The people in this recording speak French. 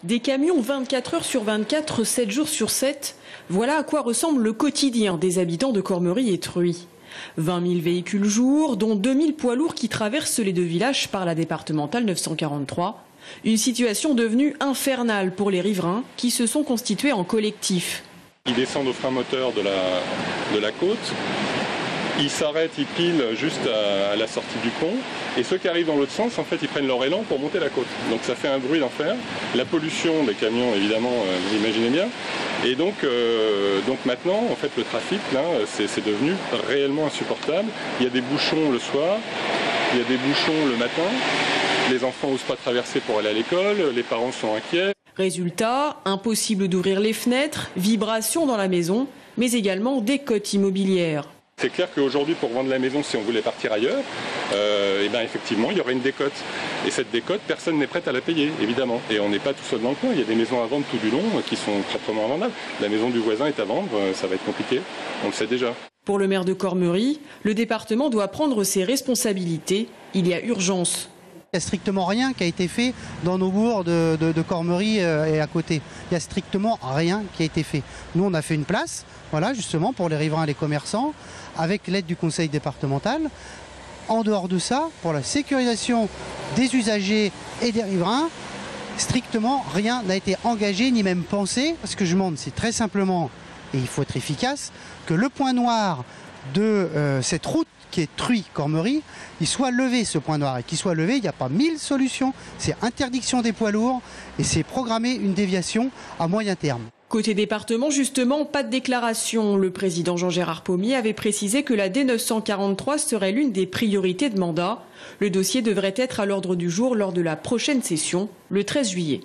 Des camions 24 heures sur 24, 7 jours sur 7, voilà à quoi ressemble le quotidien des habitants de Cormery et Truy. 20 000 véhicules jour, dont 2 000 poids lourds qui traversent les deux villages par la départementale 943. Une situation devenue infernale pour les riverains qui se sont constitués en collectif. Ils descendent au frein moteur de la côte. Ils s'arrêtent, ils pilent juste à la sortie du pont. Et ceux qui arrivent dans l'autre sens, en fait, ils prennent leur élan pour monter la côte. Donc ça fait un bruit d'enfer. La pollution des camions, évidemment, vous imaginez bien. Et donc maintenant, en fait, le trafic, là, c'est devenu réellement insupportable. Il y a des bouchons le soir, il y a des bouchons le matin. Les enfants n'osent pas traverser pour aller à l'école, les parents sont inquiets. Résultat, impossible d'ouvrir les fenêtres, vibrations dans la maison, mais également décote immobilière. C'est clair qu'aujourd'hui, pour vendre la maison, si on voulait partir ailleurs, effectivement, il y aurait une décote. Et cette décote, personne n'est prêt à la payer, évidemment. Et on n'est pas tout seul dans le coin. Il y a des maisons à vendre tout du long qui sont proprement invendables. La maison du voisin est à vendre, ça va être compliqué. On le sait déjà. Pour le maire de Cormery, le département doit prendre ses responsabilités. Il y a urgence. Il n'y a strictement rien qui a été fait dans nos bourgs de Cormery et à côté. Il n'y a strictement rien qui a été fait. Nous, on a fait une place, voilà, justement, pour les riverains et les commerçants, avec l'aide du conseil départemental. En dehors de ça, pour la sécurisation des usagers et des riverains, strictement rien n'a été engagé ni même pensé. Ce que je demande, c'est très simplement, et il faut être efficace, que le point noir de cette route qui est Truy-Cormery, il soit levé, ce point noir. Et qu'il soit levé, il n'y a pas 1000 solutions. C'est interdiction des poids lourds et c'est programmer une déviation à moyen terme. Côté département, justement, pas de déclaration. Le président Jean-Gérard Pommier avait précisé que la D943 serait l'une des priorités de mandat. Le dossier devrait être à l'ordre du jour lors de la prochaine session, le 13 juillet.